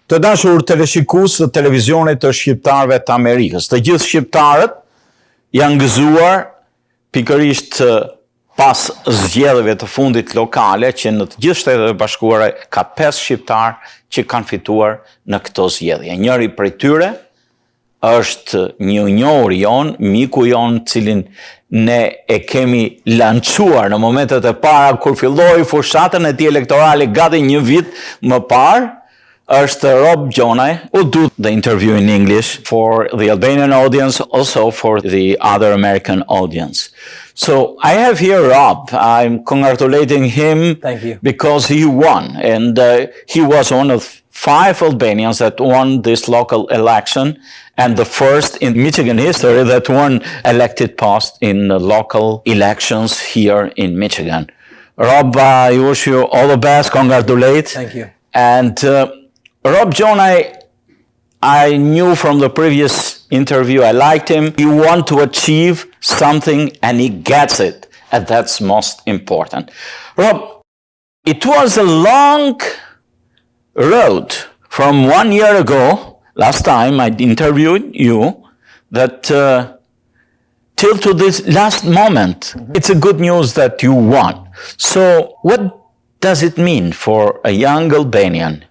Të dashur teleshikues të televizionit të shqiptarëve të Amerikës, të gjithë shqiptarët janë gëzuar pikërisht pas zgjedhjeve të fundit lokale që në të gjithë Shtetet e Bashkuara ka 5 shqiptarë që kanë fituar në këto zgjedhje. Njëri prej tyre është një njohur jon, miku jon, cilin ne e kemi lançuar në momentet e para kur filloi fushatën e tij elektorale gati një vit më parë. Është Rob Gjonaj, who do the interview in English for the Albanian audience, also for the other American audience. So I have here Rob. I'm congratulating him. Thank you. Because he won, and he was one of 5 Albanians that won this local election, and the first in Michigan history that won elected post in local elections here in Michigan. Rob, I wish you all the best. Congratulate. Thank you. And Rob Gjonaj, I knew from the previous interview, I liked him. He wants to achieve something and he gets it. And that's most important. Rob, it was a long road from 1 year ago, last time I interviewed you, that till to this last moment. It's a good news that you won. So what does it mean for a young Albanian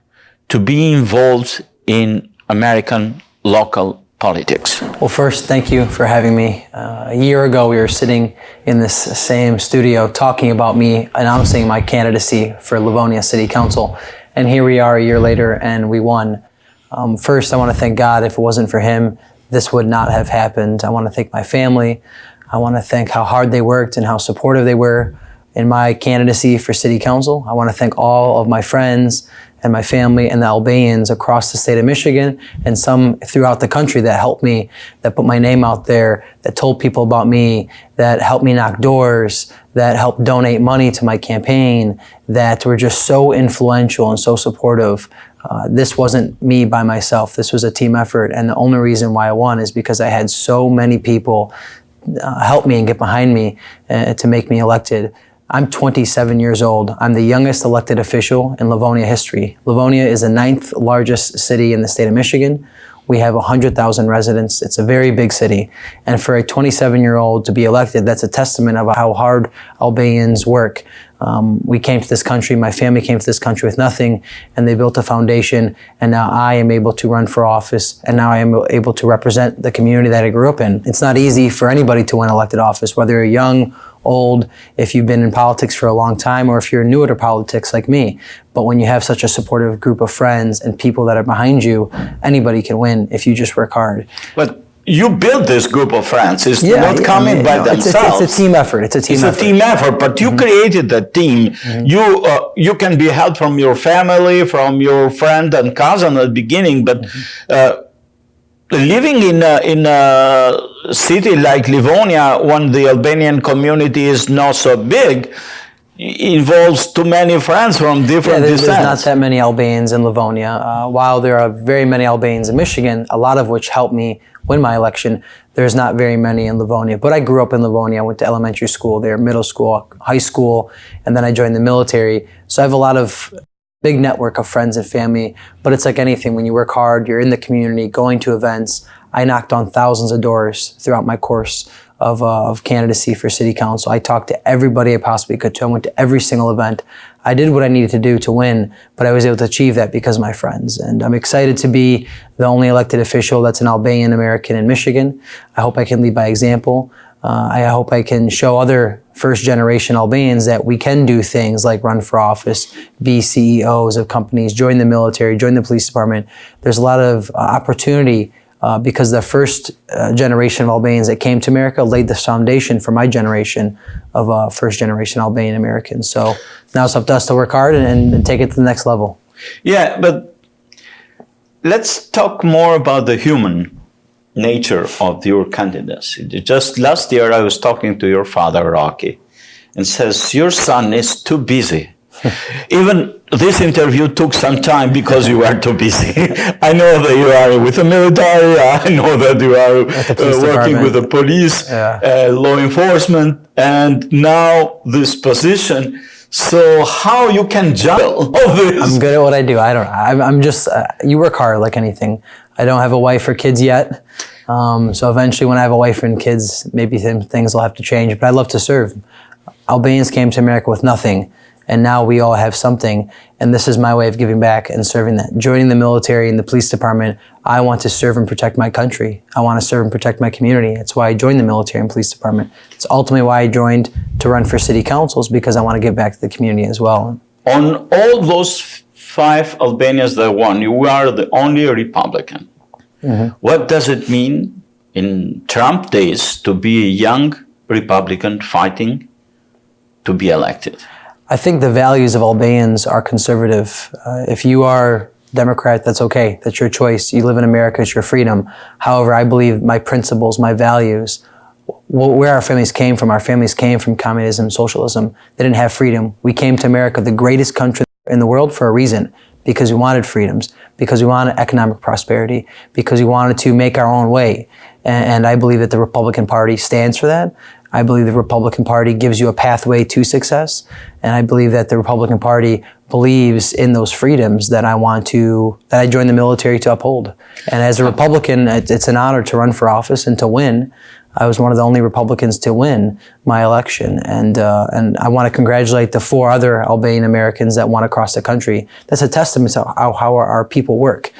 to be involved in American local politics? Well, first, thank you for having me. A year ago, we were sitting in this same studio talking about me announcing my candidacy for Livonia City Council. And here we are a year later, and we won. First, I want to thank God. If it wasn't for him, this would not have happened. I want to thank my family. I want to thank how hard they worked and how supportive they were in my candidacy for City Council. I want to thank all of my friends and my family and the Albanians across the state of Michigan and some throughout the country that helped me, that put my name out there, that told people about me, that helped me knock doors, that helped donate money to my campaign, that were just so influential and so supportive. This wasn't me by myself. This was a team effort. And the only reason why I won is because I had so many people help me and get behind me to make me elected. I'm 27 years old. I'm the youngest elected official in Livonia history. Livonia is the 9th largest city in the state of Michigan. We have 100,000 residents. It's a very big city. And for a 27-year-old to be elected, that's a testament of how hard Albanians work. We came to this country, my family came to this country with nothing, and they built a foundation, and now I am able to run for office, and now I am able to represent the community that I grew up in. It's not easy for anybody to win elected office, whether you're young, old, if you've been in politics for a long time, or if you're newer to politics like me. But when you have such a supportive group of friends and people that are behind you, anybody can win if you just work hard. But you built this group of friends. It's not coming by themselves. It's a team effort. It's a team effort, but you created the team. You can be helped from your family, from your friend and cousin at the beginning, but living in a city like Livonia, when the Albanian community is not so big, involves too many friends from different descents. There's not that many Albanians in Livonia. While there are very many Albanians in Michigan, a lot of which helped me win my election, there's not very many in Livonia. But I grew up in Livonia. I went to elementary school there, middle school, high school, and then I joined the military. So I have a lot of big network of friends and family, but it's like anything. When you work hard, you're in the community, going to events. I knocked on thousands of doors throughout my course of candidacy for city council. I talked to everybody I possibly could. I went to every single event. I did what I needed to do to win, but I was able to achieve that because of my friends. And I'm excited to be the only elected official that's an Albanian American in Michigan. I hope I can lead by example. I hope I can show other first-generation Albanians that we can do things like run for office, be CEOs of companies, join the military, join the police department. There's a lot of opportunity because the first generation of Albanians that came to America laid the foundation for my generation of first-generation Albanian Americans. So now it's up to us to work hard and take it to the next level. Yeah, but let's talk more about the human nature of your candidacy. Just last year, I was talking to your father, Rocky, and says, your son is too busy. Even this interview took some time because you were too busy. I know that you are with the military. I know that you are working with the police, law enforcement, and now this position. So how you can juggle all this? I'm good at what I do. I'm just, you work hard like anything. I don't have a wife or kids yet. So eventually when I have a wife and kids, maybe things will have to change, but I love to serve. Albanians came to America with nothing, and now we all have something, and this is my way of giving back and serving that. Joining the military and the police department, I want to serve and protect my country. I want to serve and protect my community. That's why I joined the military and police department. It's ultimately why I joined to run for city councils, because I want to give back to the community as well. On all those 5 Albanians that won, you are the only Republican. Mm-hmm. What does it mean in Trump days to be a young Republican fighting to be elected? I think the values of Albanians are conservative. If you are Democrat, that's okay. That's your choice. You live in America, it's your freedom. However, I believe my principles, my values, where our families came from communism, socialism. They didn't have freedom. We came to America, the greatest country in the world, for a reason, because we wanted freedoms, because we wanted economic prosperity, because we wanted to make our own way. And I believe that the Republican Party stands for that. I believe the Republican Party gives you a pathway to success. And I believe that the Republican Party believes in those freedoms that I joined the military to uphold. And as a Republican, it's an honor to run for office and to win. I was one of the only Republicans to win my election. And I want to congratulate the 4 other Albanian Americans that won across the country. That's a testament to how our people work.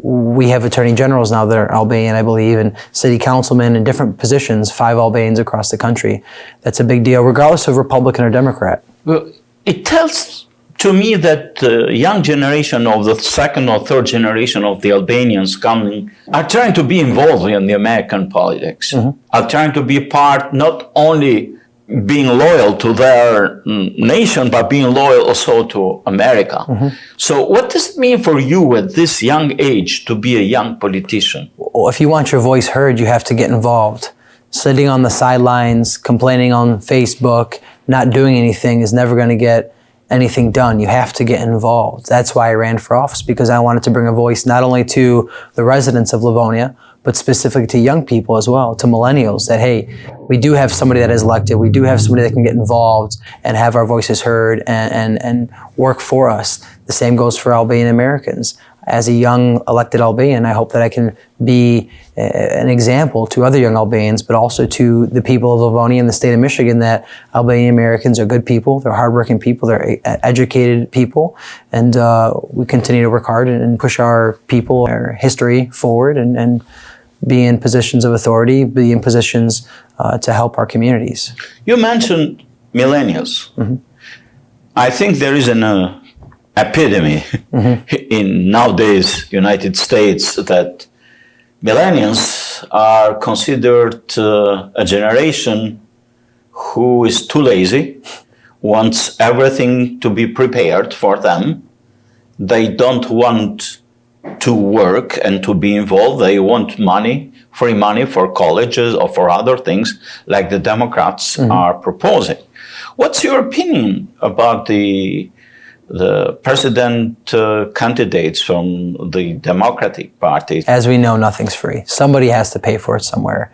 We have attorney generals now that are Albanian, I believe, and city councilmen in different positions, 5 Albanians across the country. That's a big deal, regardless of Republican or Democrat. Well, it tells to me that the young generation of the 2nd or 3rd generation of the Albanians coming are trying to be involved in the American politics, are trying to be part, not only being loyal to their nation, but being loyal also to America. So what does it mean for you at this young age to be a young politician? Well, if you want your voice heard, you have to get involved. Sitting on the sidelines, complaining on Facebook, not doing anything is never going to get anything done. You have to get involved. That's why I ran for office, because I wanted to bring a voice not only to the residents of Livonia, but specifically to young people as well, to millennials, that, hey, we do have somebody that is elected, we do have somebody that can get involved and have our voices heard and work for us. The same goes for Albanian Americans. As a young elected Albanian, I hope that I can be an example to other young Albanians, but also to the people of Livonia and the state of Michigan, that Albanian Americans are good people, they're hardworking people, they're educated people, and we continue to work hard and push our people, our history forward, and be in positions of authority, be in positions to help our communities. You mentioned millennials. I think there is an epidemic in nowadays United States that millennials are considered a generation who is too lazy, wants everything to be prepared for them. They don't want to work and to be involved. They want money, free money for colleges or for other things like the Democrats are proposing. What's your opinion about the president candidates from the Democratic Party? As we know, nothing's free. Somebody has to pay for it somewhere.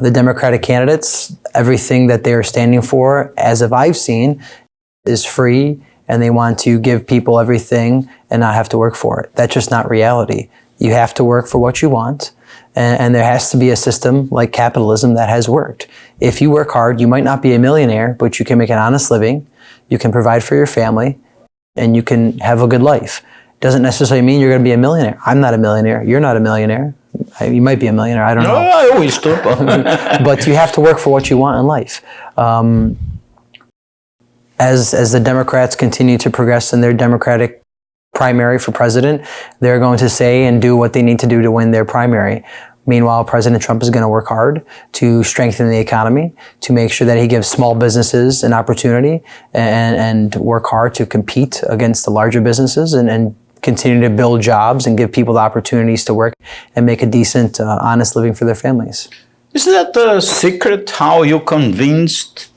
The Democratic candidates, everything that they are standing for, as of I've seen, is free, and they want to give people everything and not have to work for it. That's just not reality. You have to work for what you want, and there has to be a system like capitalism that has worked. If you work hard, you might not be a millionaire, but you can make an honest living, you can provide for your family, and you can have a good life. Doesn't necessarily mean you're going to be a millionaire. I'm not a millionaire. You're not a millionaire. You might be a millionaire. I don't know. I always do. But you have to work for what you want in life. As the Democrats continue to progress in their Democratic primary for president, they're going to say and do what they need to do to win their primary. Meanwhile, President Trump is going to work hard to strengthen the economy, to make sure that he gives small businesses an opportunity, and work hard to compete against the larger businesses, and continue to build jobs and give people the opportunities to work and make a decent, honest living for their families. Is that the secret how you convinced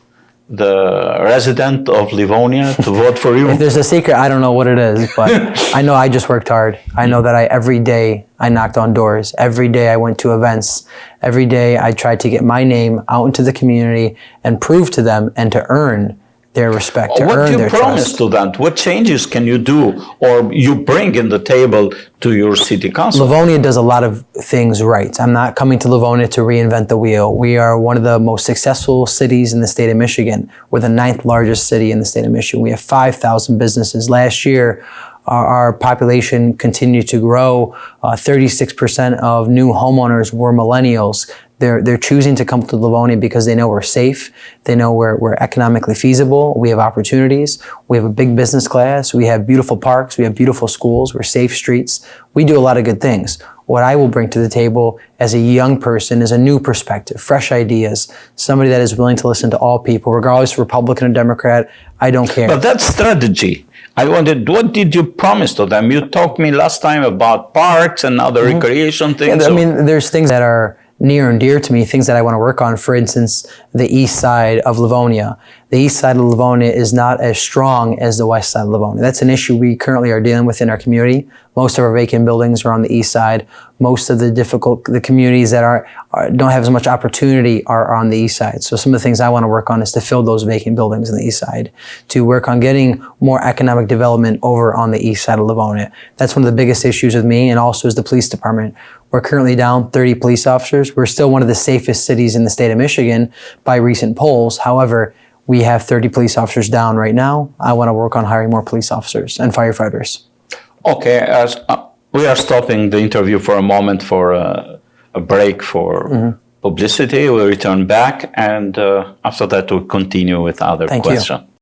the resident of Livonia to vote for you? If there's a secret, I don't know what it is, but I know I just worked hard. I know that every day I knocked on doors. Every day I went to events. Every day I tried to get my name out into the community and prove to them and to earn their respect, to What earn do you their promise trust. to that? What changes can you do or you bring in the table to your city council? Livonia does a lot of things right. I'm not coming to Livonia to reinvent the wheel. We are one of the most successful cities in the state of Michigan. We're the 9th largest city in the state of Michigan. We have 5,000 businesses. Last year, our population continued to grow. 36% of new homeowners were millennials. They're choosing to come to Livonia because they know we're safe. They know we're economically feasible. We have opportunities. We have a big business class. We have beautiful parks. We have beautiful schools. We're safe streets. We do a lot of good things. What I will bring to the table as a young person is a new perspective, fresh ideas, somebody that is willing to listen to all people, regardless Republican or Democrat. I don't care. But that's strategy. I wondered, what did you promise to them? You talked me last time about parks and other recreation things. Yeah, I mean, there's things that are near and dear to me, things that I want to work on. For instance, the east side of Livonia. The east side of Livonia is not as strong as the west side of Livonia. That's an issue we currently are dealing with in our community. Most of our vacant buildings are on the east side. Most of the communities that don't have as much opportunity are on the east side. So some of the things I want to work on is to fill those vacant buildings on the east side, to work on getting more economic development over on the east side of Livonia. That's one of the biggest issues with me, and also is the police department. We're currently down 30 police officers. We're still one of the safest cities in the state of Michigan by recent polls. However, we have 30 police officers down right now. I want to work on hiring more police officers and firefighters. Okay, we are stopping the interview for a moment for a break for publicity. We'll return back, and after that we'll continue with other questions.